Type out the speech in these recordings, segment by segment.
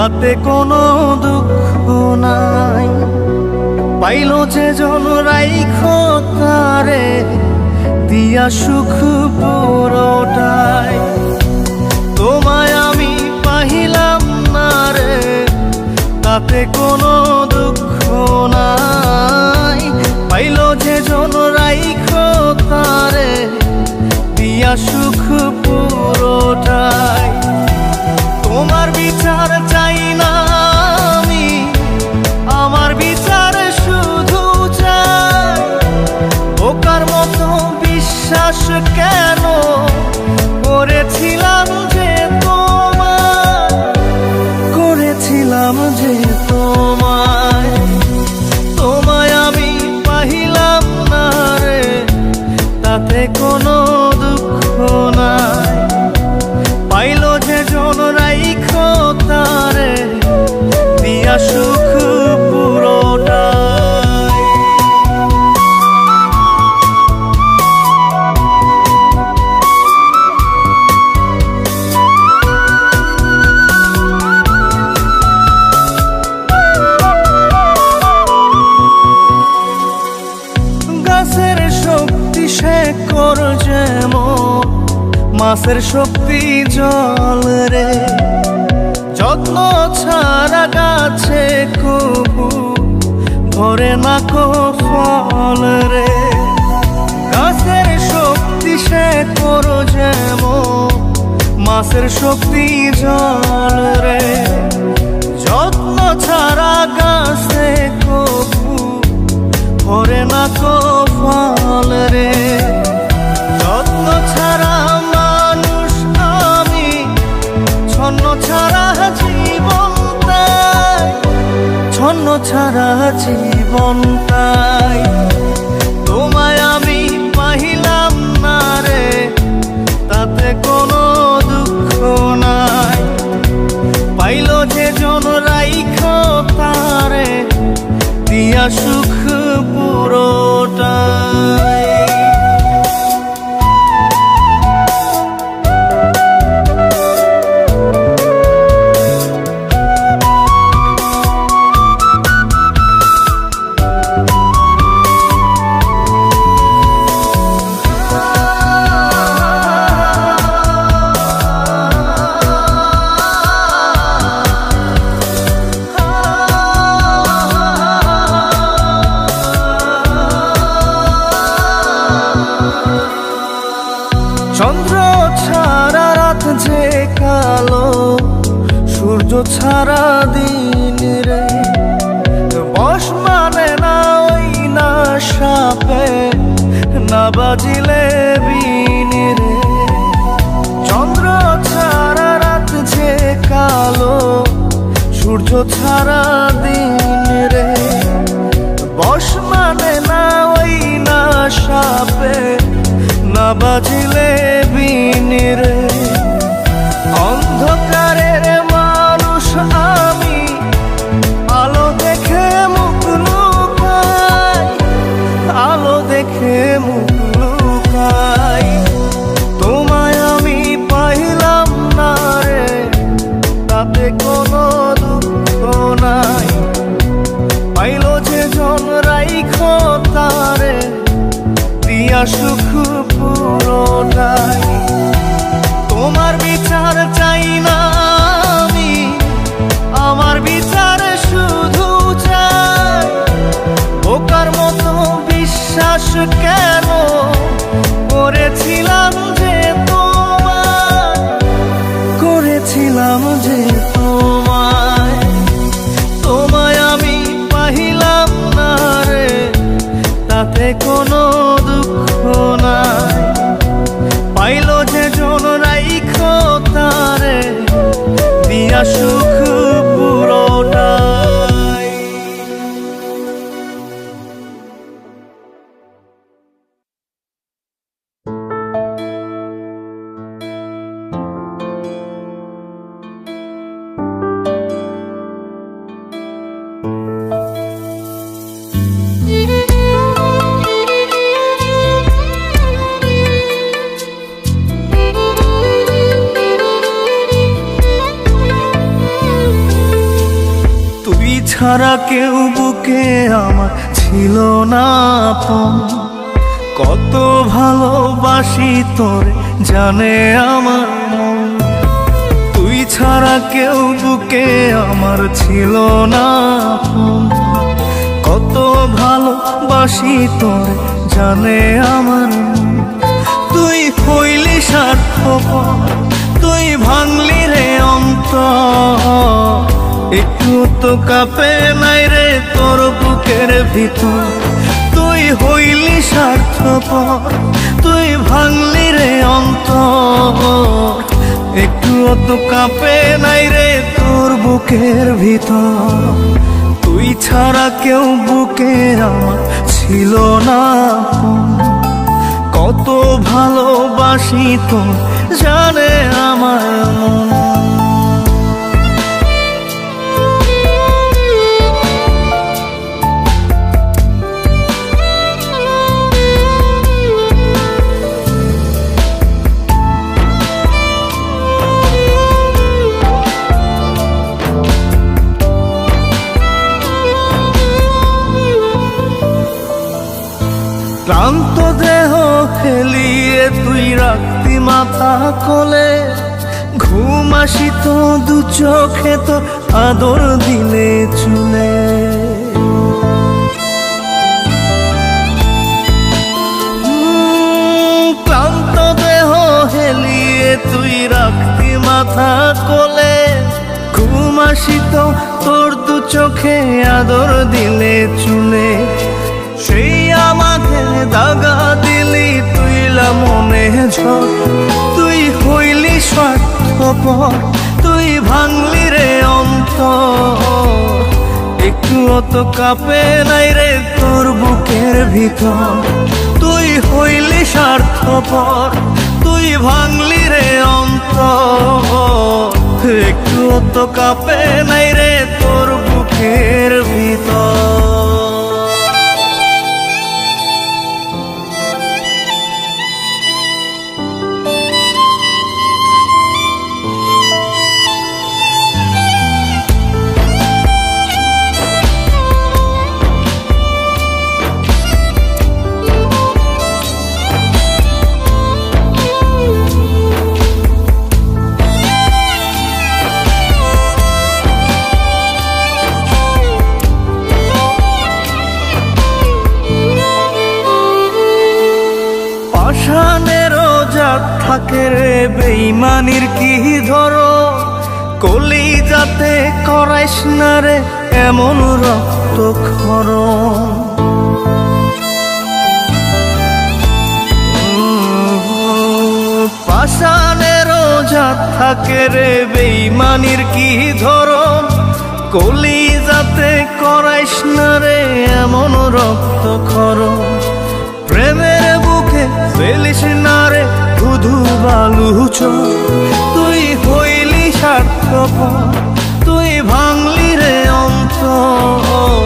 তাতে কোনো দুঃখ নাই। পাইল যে জন রাইখো তারে দিয়া সুখ পুরোটাই। তোমায় আমি পাহিলাম না রে, তাতে কোনো দুঃখ নাই। পাইল যে জন রাইখো তারে দিয়া সুখ পুরোটাই। তোমার বিচার চাই না আমি, আমার বিচার শুধু চাই। বোকার মতো বিশ্বাস কেন করেছিলাম যে তোমায়, করেছিলাম যে তোমায়। তোমায় আমি পাহিলাম না রে, তাতে কোনো দুঃখ নাই। পাইল যে জন রাইখো তারে দিয়া সুখ পুরোটাই। গাছের শক্তি শেকড় যেমন, মাছের শক্তি জল রে। যত্ন ছাড়া গাছে কবু ধরে না কো ফল রে। গাছের শক্তি শেকড় যেমন, মাছের শক্তি জল রে। যত্ন ছাড়া গাছে কবু ধরে না কো ফল রে। যত্ন ছাড়া মানুষ আমি, ছন্ন ছাড়া জীবন তাই, ছন্ন ছাড়া জীবন তাই। তোমায় আমি পাহিলাম না রে, তাতে কোনো দুঃখ নাই। পাইল যে জন রাইখো তারে দিয়া সুখ পুরোটাই। চন্দ্র ছাড়া রাত যে কালো, সূর্য ছাড়া দিন রে। বশ মানে না ওই না সাপে, না বাজিলে বিন রে। চন্দ্র ছাড়া রাত যে কালো, সূর্য ছাড়া দিন রে। বশ মানে না ওই না সাপে, না বাজিলে বিন রে। অন্ধকারের মানুষ আমি, আলো দেখে মুখ লুকাই, আলো দেখে মুখ লুকাই। তোমায় আমি পাইলাম না রে, তাতে কোনো দুঃখ নাই। পাইল যে জন রাইখো তারে দিয়া সুখ পুরোটাই। তোমার বিচার চাই না আমি, আমার বিচার শুধু চাই। বোকার মতো বিশ্বাস কেন করেছিলাম যে তোমায়, করেছিলাম যে তোমায়। তোমায় আমি পাহিলাম না রে, তাতে কোনো দুঃখ নাই। পাইল যে জন রাইখো তারে দিয়া সুখ পুরোটাই। ছাড়া কেউ বুকে আমার ছিল না আপন। কত ভালোবাসি তোরে জানে আমার মন। তুই ছাড়া কেউ বুকে আমার ছিল না আপন। কত ভালোবাসি তোরে জানে আমার মন। তুই হইলি স্বার্থপর, তুই ভাঙলি রে অন্তর। একটু তো কাঁপে নাই রে তোর বুকের ভিতর। তুই হইলি স্বার্থপর, তুই ভাঙলি রে অন্তর। একটু তো কাঁপে নাই রে তোর বুকের ভিতর। তুই ছাড়া কেউ বুকে আমার ছিল না আপন। কত ভালোবাসি তো জানে আমার মন। ক্লান্ত দেহ ফেলিয়ে তুই রাখতি মাথা কোলে। ঘুম আসিত দু চোখে তো আদর দিলে চুলে। ক্লান্ত দেহ হেলিয়ে তুই রাখতি মাথা কোলে। ঘুম আসিত তোর দু চোখে আদর দিলে চুলে। সেই আমাকে দাগা দিলি তুইলা মনে ঝড়। তুই হইলি স্বার্থপর, তুই ভাঙলি রে অন্তর। একটু তো কাঁপে নাই রে তোর বুকের ভিতর। তুই হইলি স্বার্থপর, তুই ভাঙলি রে অন্তর। একটু তো কাঁপে নাই রে তোর বুকের ভিতর। পাষাণেরও জাত থাকে রে বেইমানির কি ধরো। কলি যাতে করাইস না রে এমন রক্তক্ষরণ। পাষাণেরও জাত থাকে রে বেইমানির কি ধরন। কলি যাতে করাইস না রে এমন রক্তক্ষরণ। প্রেমের বুকে ফেলিস না রে ধুধু বালু চোখ। তুই হইলি স্বার্থপর, তুই ভাঙলি রে অন্তর।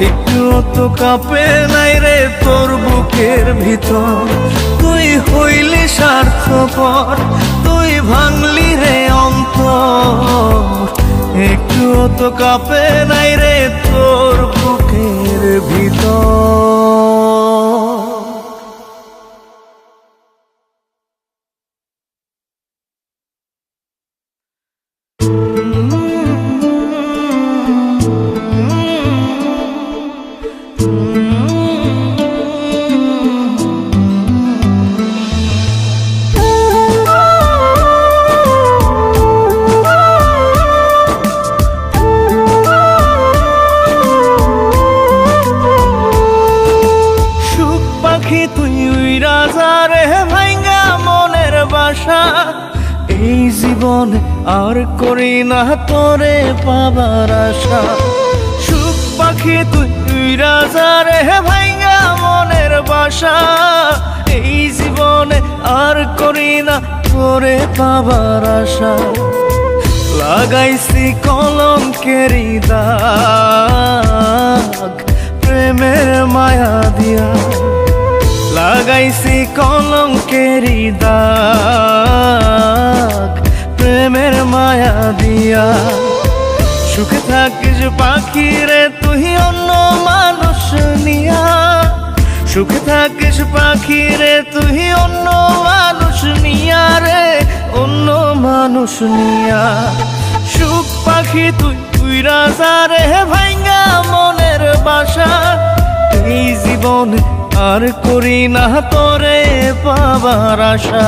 একটু তো কাঁপে নাই রে তোর বুকের ভিতর। তুই হইলি স্বার্থপর, তুই ভাঙলি রে অন্তর। একটু তো কাঁপে নাই রে তোর বুকের ভিতর। এই জীবনে আর করি না তোরে পাবার আশা। সুখ পাখি তুই রাজা রে ভাইঙ্গা মনের বাসা। এই জীবনে আর করি না তোরে পাবার আশা। লাগাইছি কলঙ্কেরি দাগ প্রেমের মায়া দিয়া। লাগাইছি কলঙ্কেরি দাগ প্রেমের মায়া দিয়া। সুখে থাকিস পাখি রে তুই অন্য মানুষ নিয়া, সুখে থাকিস পাখি রে তুই অন্য মানুষ নিয়া রে, অন্য মানুষ নিয়া। সুখ পাখি তুই রাজা রে ভাঙ্গা মনের বাসা, এই জীবনে আর করি না তোরে পাবার আশা।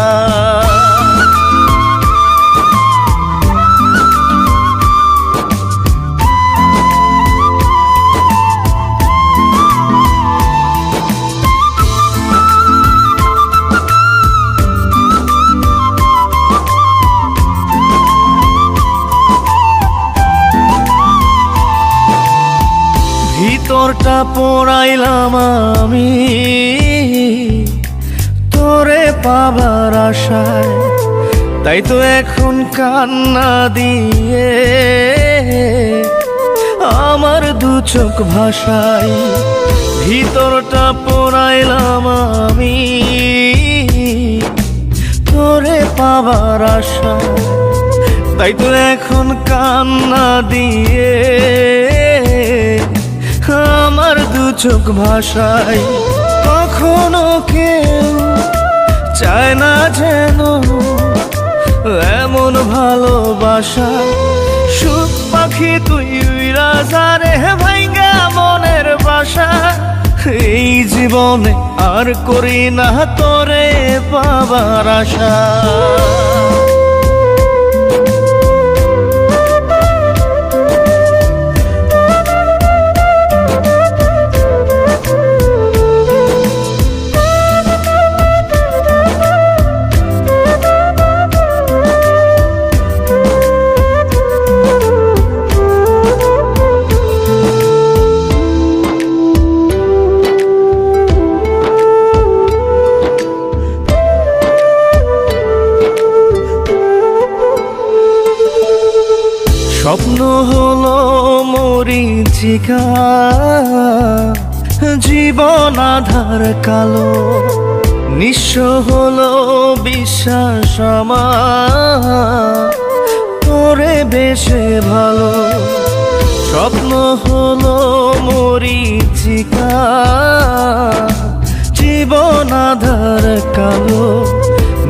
ভিতরটা পোড়াইলাম আমি তোরে পাবার আশায়, তাই তো এখন কান্না দিয়ে আমার দু চোখ ভাষায়। ভিতরটা পোড়াইলাম আমি তোরে পাবার আশায়, তাই তো এখন কান্না দিয়ে আমার দু চোখ ভাষায়। কখনো কেউ চায় না যেন এমন ভালোবাসা, সুখ পাখি তুই রাজা রে ভাঙ্গা মনের বাসা, এই জীবনে আর করি না তোরে পাবার আশা। স্বপ্ন হলো মরীচিকা, জীবন আধার কালো, নিঃস্ব হলো বিশ্বাস আমার তোরে বেশে ভালো। স্বপ্ন হলো মরীচিকা, জীবন আধার কালো,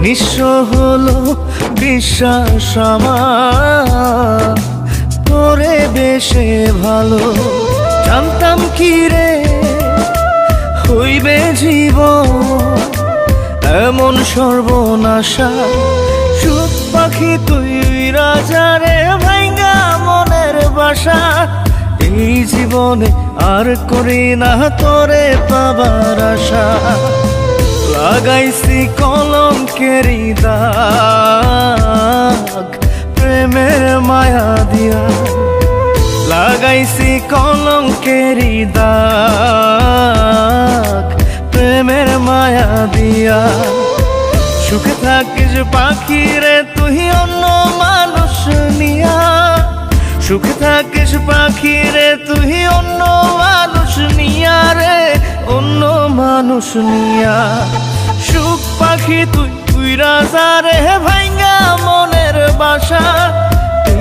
নিঃস্ব হলো বিশ্বাস আমার তোরে বেশে ভালো। জানতাম কি রে হইবে জীবন এমন সর্বনাশা, সুখ পাখি তুই রাজা রে ভাঙ্গা মনের বাসা, এই জীবনে আর করি না তোরে পাবার আশা। লাগাইছি কলঙ্কেরি দাগ প্রেমের মায়া দিয়া, লাগাইছি কলঙ্কেরি দাগ প্রেমের মায়া দিয়া। সুখে থাকিস পাখি রে তুই অন্য মানুষ নিয়া, সুখে থাকিস পাখি রে তুই অন্য মানুষ নিয়া রে, অন্য মানুষ নিয়া। সুখ পাখি তুই রাজা রে ভাঙ্গা মনের বাসা,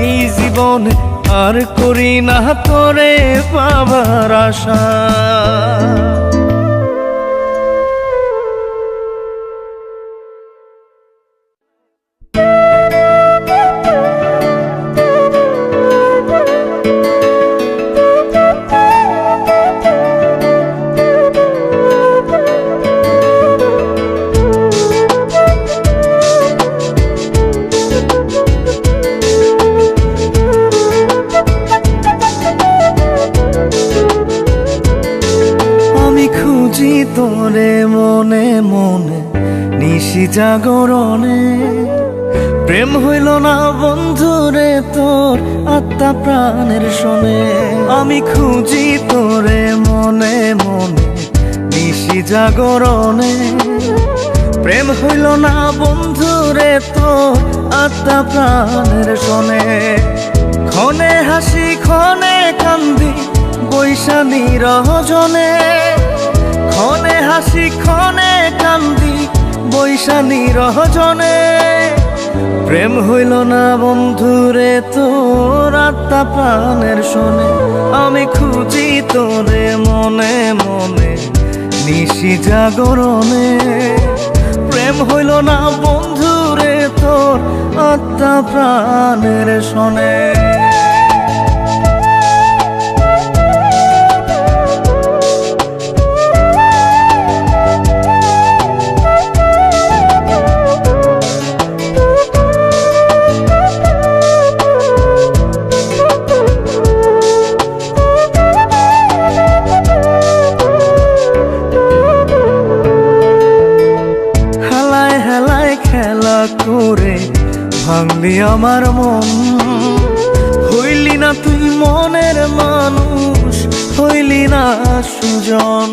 এই জীবনে আর করি না তোরে পাবার আশা। তোরে মনে মনে নিশি জাগরণে, প্রেম হইল না বন্ধুরে তোর আত্মা প্রাণের শোনে। আমি খুঁজি তোরে মনে মনে নিশি জাগরণে, প্রেম হইল না বন্ধুরে তোর আত্মা প্রাণের শোনে। ক্ষণে হাসি ক্ষণে কান্দি বৈশা নিরজনে, ক্ষণে হাসি ক্ষণে কান্দি বৈশা নিরজনে। প্রেম হইল না বন্ধুরে তোর আত্মা প্রাণের শোনে, আমি খুঁজি তোরে মনে মনে নিশি জাগরণে। প্রেম হইল না বন্ধুরে তোর আত্মা প্রাণের শোনে। খেলা করে ভাঙলি আমার মন, হইলি না তুই মনের মানুষ, হইলি না সুজন।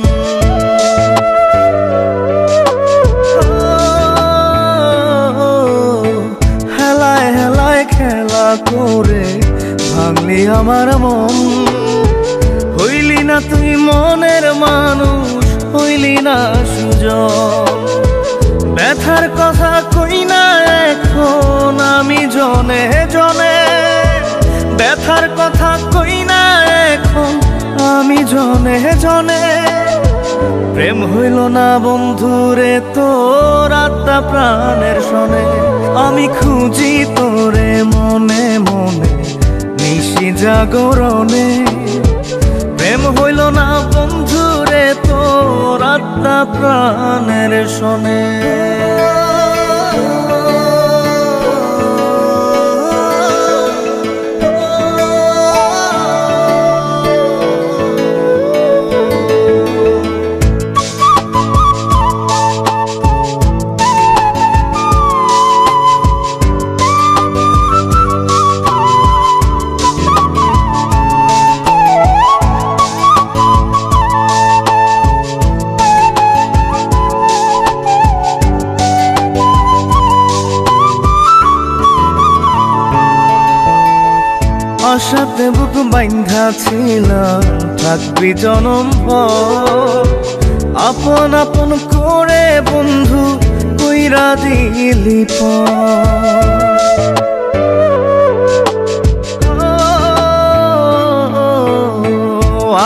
হেলায় হেলায় খেলা করে ভাঙলি আমার মন, হইলি না তুই মনের মানুষ, হইলি না সুজন। ব্যথার কথা কই না এখন আমি জনে জনে, ব্যথার কথা কই না এখন আমি জনে জনে। প্রেম হইল না বন্ধুরে তোর আত্মা প্রাণের শোনে, আমি খুঁজি তোরে মনে মনে নিশি জাগরণে। প্রেম হইল না বন্ধুরে তোর আত্মা প্রাণের শোনে। আশাতে বুক বাইন্ধা ছিলাম থাকবি জনম ভর, আপন আপন করে বন্ধু কইরা দিলি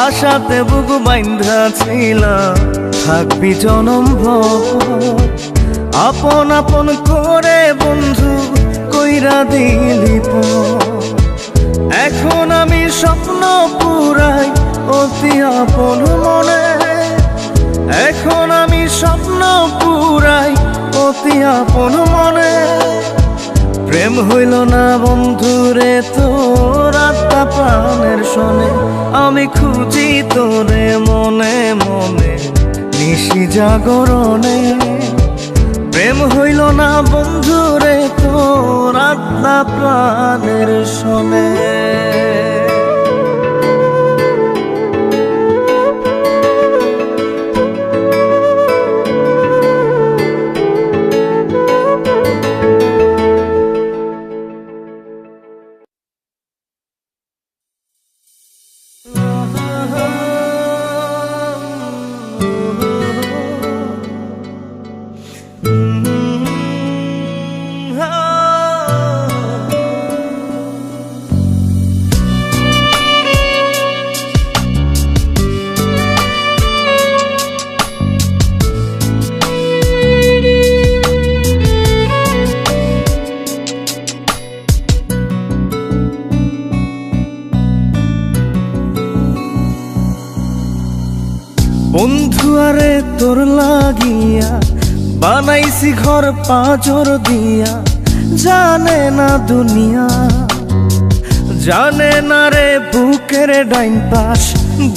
আশাতে বুক বাইন্ধা ছিলাম থাকবি জনম ভর, আপন আপন করে বন্ধু কইরা দিলি এখন আমি স্বপ্ন পুরাই অতি আপন মনে, এখন আমি স্বপ্ন পুরাই অতি আপন মনে। প্রেম হইল না বন্ধুরে তোর আত্মা প্রাণের শোনে, আমি খুঁজি তোরে মনে মনে নিশি জাগরণে। প্রেম হইল না বন্ধুরে তোর আত্মা প্রাণের শোনে। বন্ধু আরে তোর লাগিয়া বানাইছি ঘর পাঁজর দিয়া, জানে না দুনিয়া, জানে না রে বুকের ডাইন পাশ,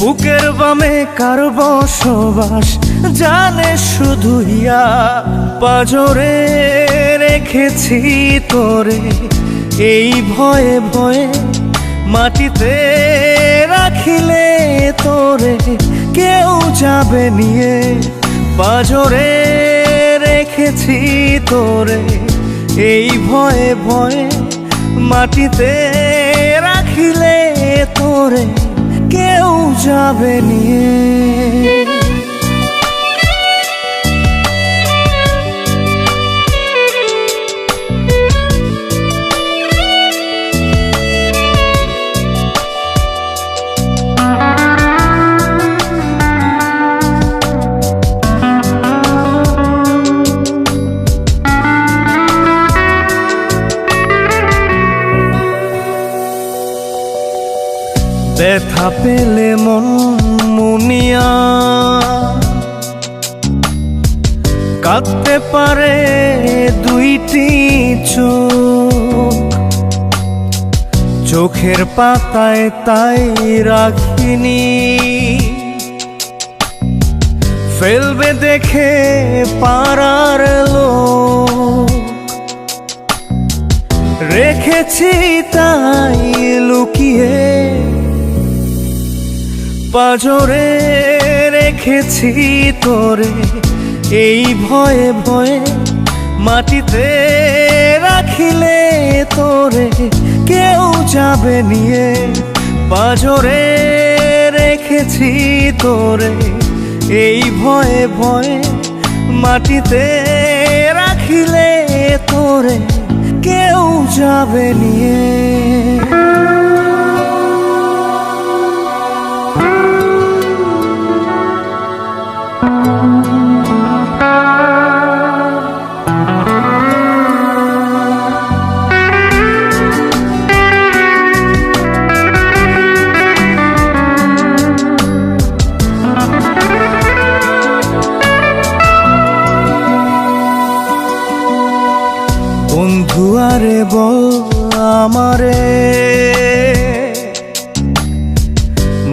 বুকের বামে কার বসবাস, জানে শুধু ইয়া পাঁজরে রেখেছি তোরে এই ভয়ে ভয়ে, মাটিতে রাখিলে তোরে কেউ যাবে নিয়ে। পাঁজরে রেখেছি তোরে এই ভয়ে ভয়ে, মাটিতে রাখিলে তোরে কেউ যাবে নিয়ে। ব্যথা পেলে মন মুনিয়া কাঁদতে পারে দুইটি চোখ, চোখের পাতায় তাই রাখিনি, ফেলবে দেখে পাড়ার লোক, রেখেছি তাই লুকিয়ে পাজরে, রেখেছি তোরে এই ভয়ে ভয়ে, মাটিতে রাখিলে তোরে কেউ যাবে নিয়ে, পাজরে রেখেছি তোরে এই ভয়ে ভয়ে, মাটিতে রাখিলে তোরে কেউ যাবে নিয়ে। বন্ধু আরে বল আমারে,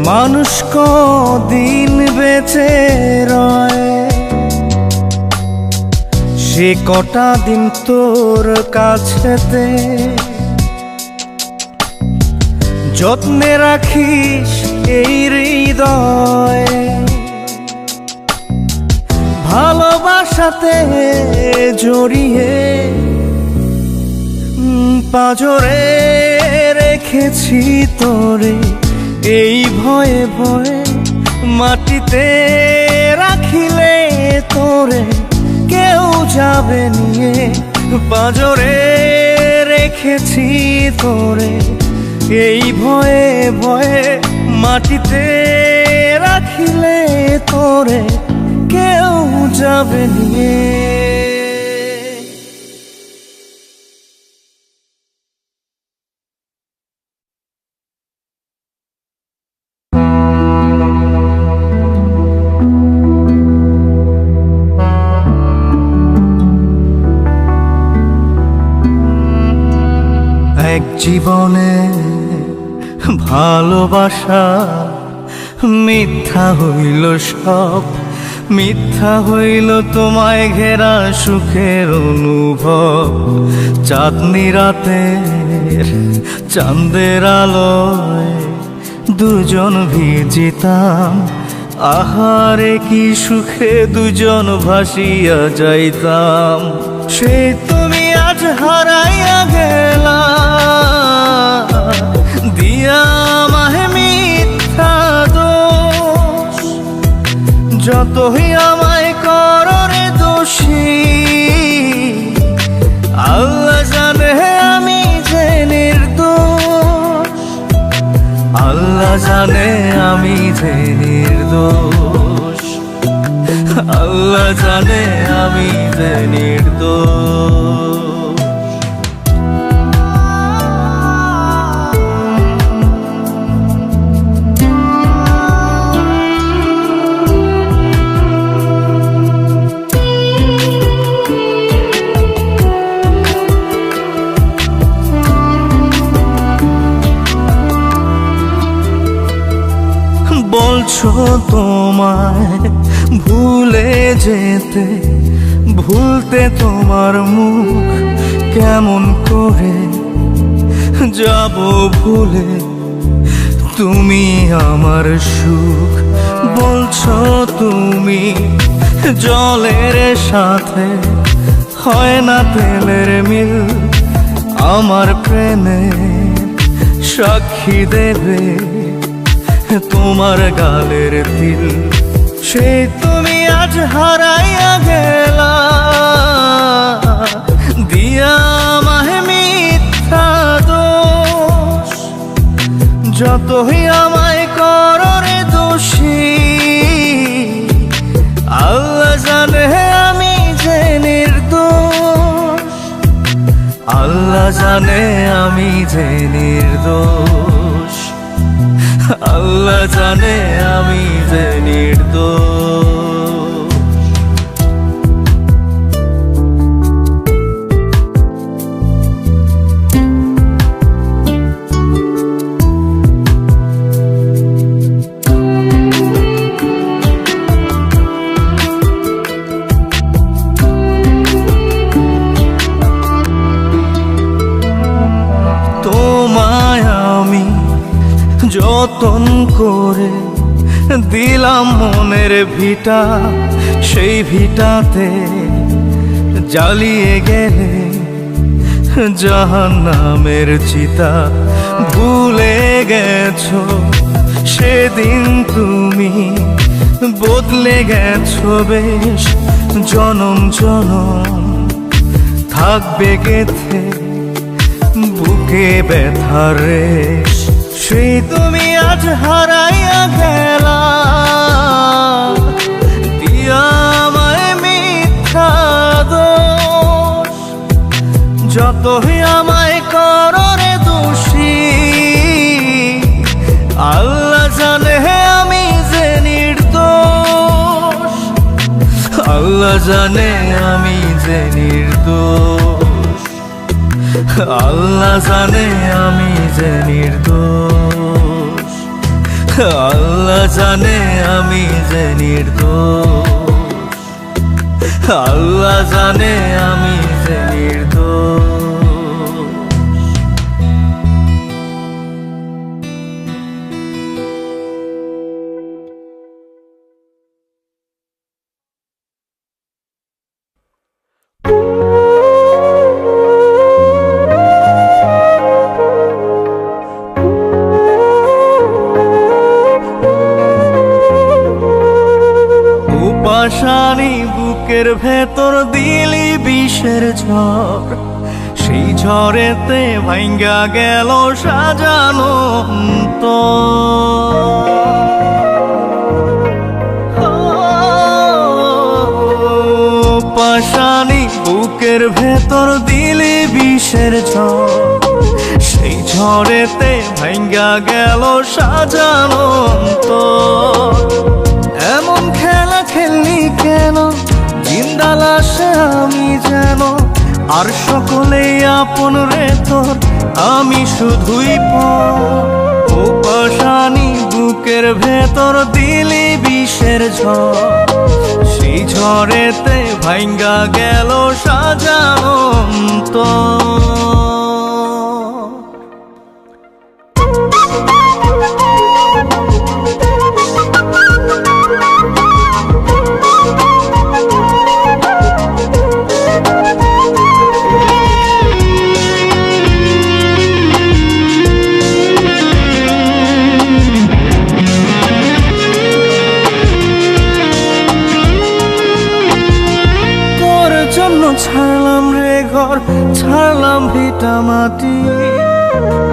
মানুষ কদিন বেঁচে রয়, সে কটা দিন তোর কাছেতে যত্নে রাখিস এই হৃদয়, ভালোবাসাতে জড়িয়ে পাজরে রেখেছি তোরে এই ভয়ে ভয়ে, মাটিতে রাখিলে তোরে কেউ যাবে নিয়ে, পাজরে রেখেছি তোরে এই ভয়ে ভয়ে, মাটিতে রাখিলে তোরে কেউ যাবে নিয়ে। এক জীবনে ভালোবাসা মিথ্যা হইল সব, মিথ্যা হইল তোমায় ঘেরা সুখের অনুভব, চাঁদনি রাতের চাঁদের আলোয় দুজন ভিজিতাম, আহারে কি সুখে দুজন ভাসিয়া যাইতাম, সে তুমি আজ হারাইয়া গেলা, দিয়া আমায় মিথ্যা দোষ, যতই আমায় কররে দোষী, আল্লাহ জানে আমি যে নির্দোষ, আল্লাহ জানে আমি যে নির্দোষ, আল্লাহ জানে আমি যে নির্দোষ। বলছো তোমায় ভুলে যেতে, ভুলতে তোমার মুখ কেমন করে যাব ভুলে, তুমি আমার সুখ, বলছো তুমি জলের সাথে হয় না তেলের মিল, আমার প্রেমে সাক্ষী দেবে তোমার গালের তিল, সে তুমি আজ হারাইয়া গেলা, দিয়া আমায় মিথ্যা দোষ, যতই আমায় কররে দোষী, আল্লাহ জানে আমি যে নির্দোষ, আল্লাহ জানে আমি যে নির্দোষ, আল্লাহ জানে আমি যে নির্দোষ। তোমায় আমি যতন করে দিলাম মনের ভিটা, সেই ভিটাতে জ্বালিয়ে গেলে জাহান্নামের চিতা। ভুলে গেছো সেদিন তুমি, বদলে গেছো বেশ জনম জনম, থাকবে গেথে বুকে ব্যথার রেশ। সেই তুমি আজ হারাইয়া গেলা, দিয়া আমায় মিথ্যা দোষ। যতই আমায় করো রে দোষী, আল্লাহ জানে আমি যে নির্দোষ। আল্লাহ জানে আমি যে নির্দোষ। আল্লাহ জানে আমি যে নির্দোষ। আল্লাহ জানে আমি যে নির্দোষ। আল্লাহ জানে আমি যে নির্দোষ। পাশানি বুকের ভেতর দিলি বিষের ঝড়, সেই ঝড়েতে ভাঙ্গা গেল সাজানো পাশানি বুকের ভেতর দিলি বিষের ঝড়, সেই ঝড়েতে ভাঙ্গা গেল সাজানো। এমন খেলা খেললি কেন, জিন্দা লাশে আমি যেন, আর সকলেই আপন রে তোর, আমি শুধুই পর। ও পাশানি বুকের ভেতর দিলি বিষের ঝড়, সেই ঝড়েতে ভাঙ্গা গেল সাজানো ছাড়লাম রে ঘর, ছাড়লাম ভিটা মাটি।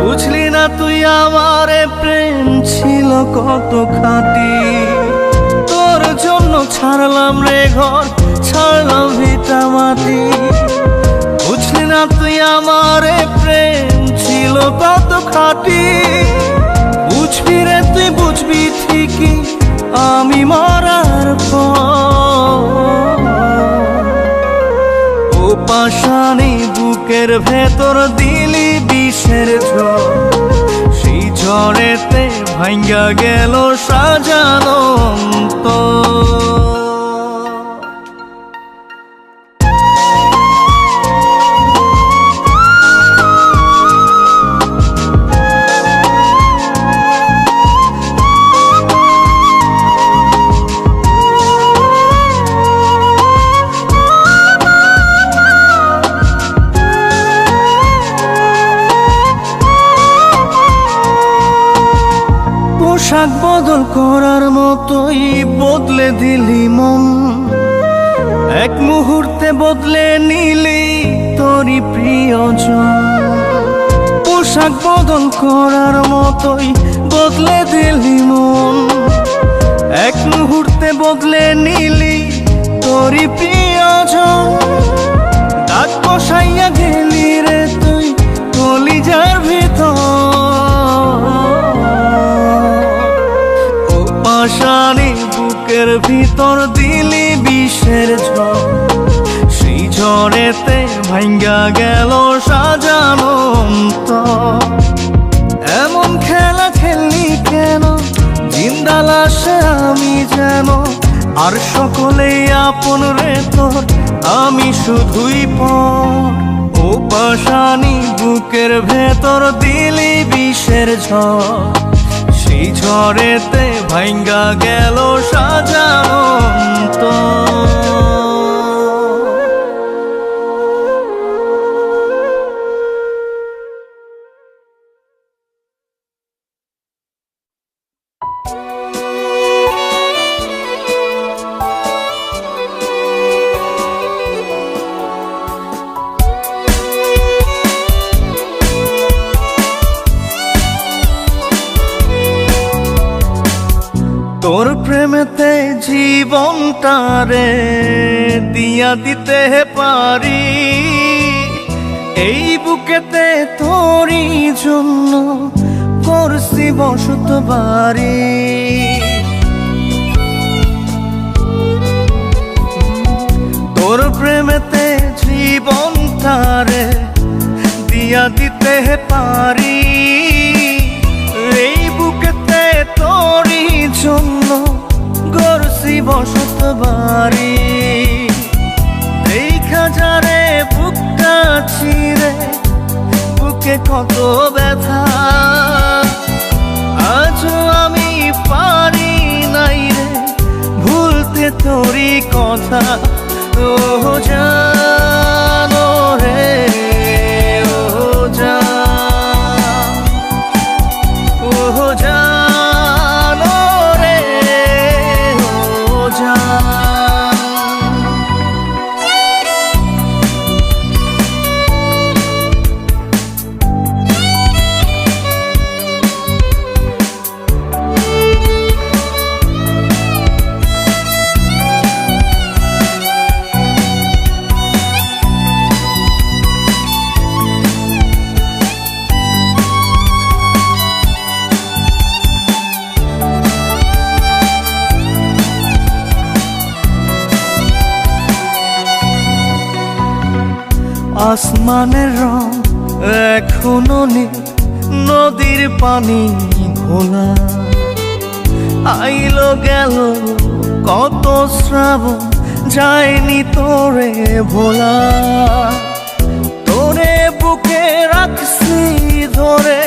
বুঝলি না তুই আমারে প্রেম ছিল কত খাঁটি। তোর জন্য ছাড়লাম রে ঘর, ছাড়লাম ভিটা মাটি। বুঝলি না তুই আমারে প্রেম ছিল কত খাঁটি। বুঝবি রে তুই বুঝবি ঠিকই আমি মরার পর। পাশানি বুকের ভেতর দিলি বিষের ঝড়, সেই ঝড়েতে ভাঙ্গা গেল সাজানো পোশাক বদল করার মতোই বদলে দিলি মন। এক মুহূর্তে বদলে নিলি তোরই প্রিয়জন। পোশাক বদল করার মতোই বদলে দিলি মন। এক মুহূর্তে বদলে নিলি তোরই প্রিয়জন। দাগ বসাইয়া গেলি রে তুই কলিজার ভিতর। বুকের ভিতর দিলি বিষের ঝড়, সেই ঝড়েতে ভাঙ্গা গেল সাজানো অন্তর। এমন খেলা খেললি কেন, জিন্দা লাশে আমি যেন, আর সকলেই আপন রে তোর, আমি শুধুই পর। ও পাশানি বুকের ভেতর দিলি বিষের ঝড়, সেই ঝড়েতে ভাঙ্গা গেল সাজানো অন্তর। তোর প্রেমেতে জীবনটারে দিয়া দিতে পারি, এই বুকেতে তোরই জন্য করছি বসত বাড়ি। তোর প্রেমেতে জীবনটারে দিয়া দিতে পারি, এই বুকেতে তোরই জন্য গড়ছি বসত বাড়ি। দেখা যারে বুকটা ছিঁড়ে, বুকে কত ব্যথা, আজও আমি পারি নাই রে ভুলতে তোরই কথা। ও জানো রে, ও জান, ও জানো রে, ও জান। আসমানের রং এখনো নীল, নদীর পানি ঘোলা, আইলো গেল কত শ্রাবণ, যায়নি তোরে ভোলা। তোরে বুকে রাখছি ধরে,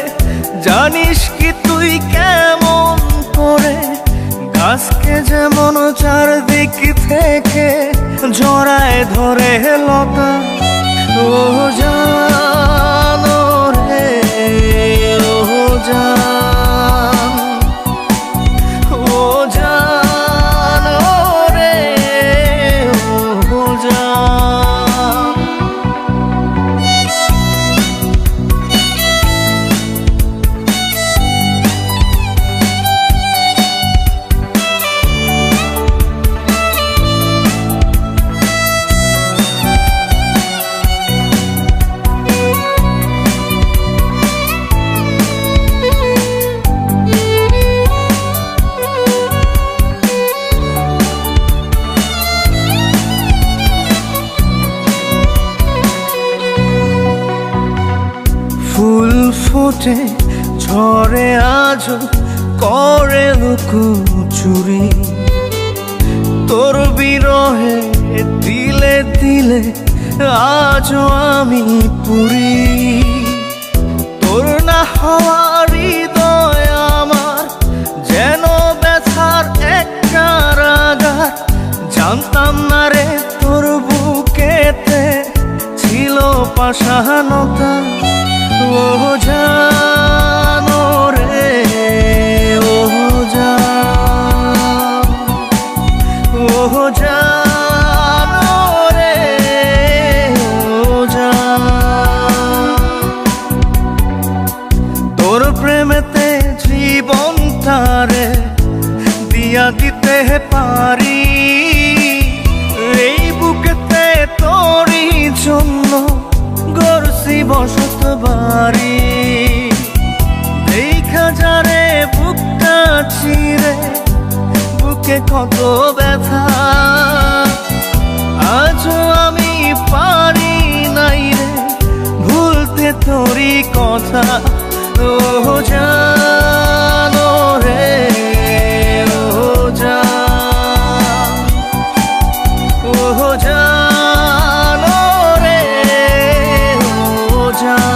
জানিস কি তুই কেমন করে, গাছকে যেমন চারদিক থেকে জড়ায় ধরে লতা। ও জানো রে, ও জান, ও জানো রে, ও জান। ফুল ফোটে ঝরে আজ করে লুকোচুরি, তোর বিরহে দিলে দিলে আজও আমি পুরি। তোর না হওয়ার হৃদয় আমার যেন ব্যথার এক কারাগার, জানতাম না রে তোর বুকেতে ছিল পাষাণতা। ও জানো রে, ও জান, ও জানো রে, ও জান। তোর প্রেমেতে জীবনটারে দিয়া দিতে পারি, এই বুকেতে তোরই জন্য গড়ছি বসত বাড়ি। দেখা যারে বুকটা ছিঁড়ে, বুকে বুকে কত ব্যথা, আজও আমি পারি নাই রে ভুলতে তোরই কথা। ও জানো রে, ও জান, ও জানো রে, ও জান।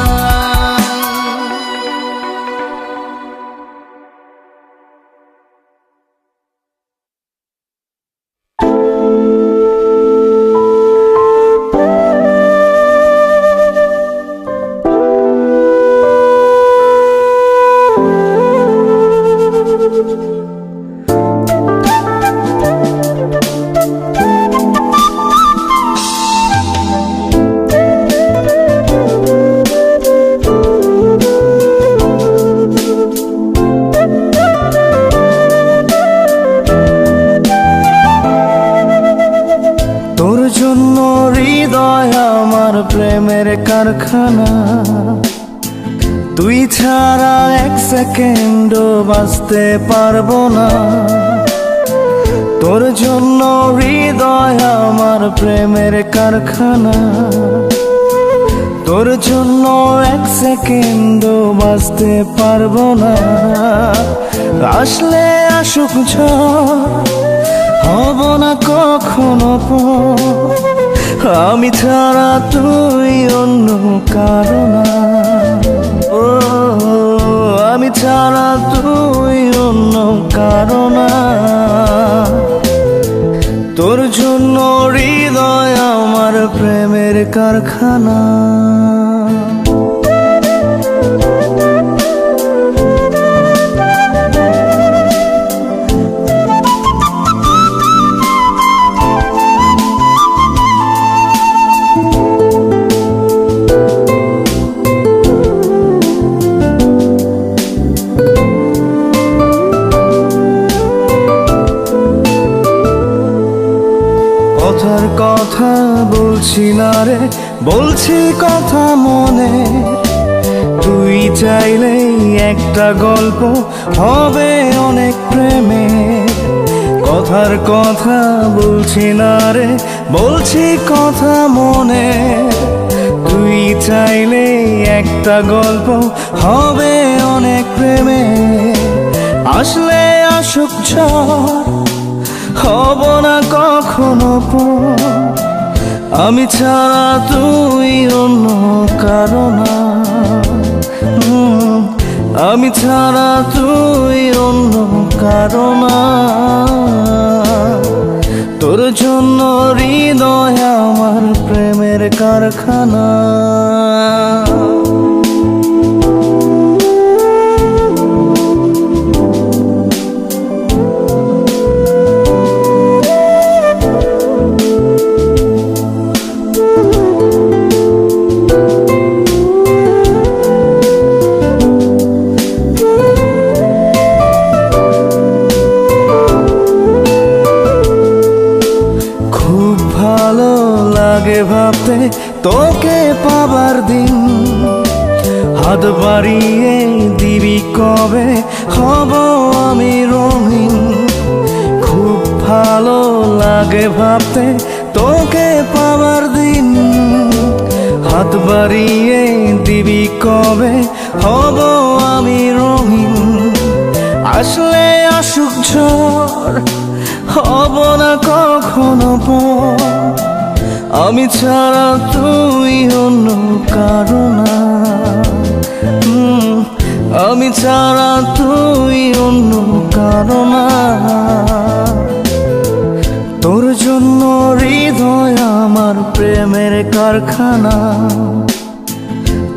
তোর জন্য হৃদয় আমার প্রেমের কারখানা, তুই ছাড়া এক সেকেন্ডও বাঁচতে পারবো না। তোর জন্য হৃদয় আমার প্রেমের কারখানা, তোর জন্য এক সেকেন্ডও বাঁচতে পারবো না। আসলে আসুক ঝড়, হব না কখনো পর, আমি ছাড়া তুই অন্য কারো না। ও আমি ছাড়া তুই অন্য কারো না। তোর জন্য হৃদয় আমার প্রেমের কারখানা। কথার কথা বলছি না রে, বলছি কথা মনে। তুই চাইলেই একটা গল্প হবে অনেক প্রেমে। কথার কথা বলছি না রে, বলছি কথা মনে। তুই চাইলেই একটা গল্প হবে অনেক প্রেমে। আসলে আসুক ঝড়, হব না কখনো পর, আমি ছাড়া তুই অন্য কারো না। আমি ছাড়া তুই অন্য কারো না। তোর জন্য হৃদয় আমার প্রেমের কারখানা। লাগে ভাবতে তোকে পাবার দিন, হাত বাড়িয়ে দিবি কবে হব আমি রঙিন। খুব ভালো লাগে ভাবতে তোকে পাবার দিন, হাত বাড়িয়ে দিবি কবে হব আমি রঙিন। আসলে আসুক ঝড়, হব না কখনো পর, আমি ছাড়া তুই অন্য কারো না। আমি ছাড়া তুই অন্য কারো না। তোর জন্য হৃদয় আমার প্রেমের কারখানা,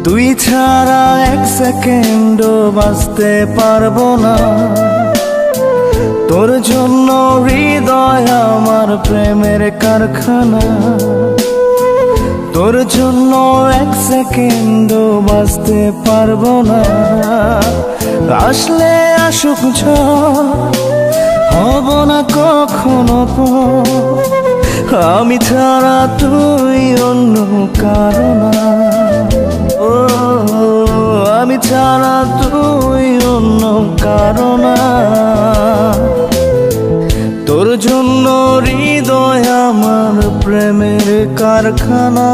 তুই ছাড়া এক সেকেন্ডও বাঁচতে পারবো না। তোর জন্য হৃদয় আমার প্রেমের কারখানা, তোর জন্য এক সেকেন্ডও বাঁচতে পারবো না। আসলে আসুক ঝড়, হব না কখনো পর, আমি ছাড়া তুই অন্য কারো না। ও আমি ছাড়া তুই অন্য কারো না। কারখানা।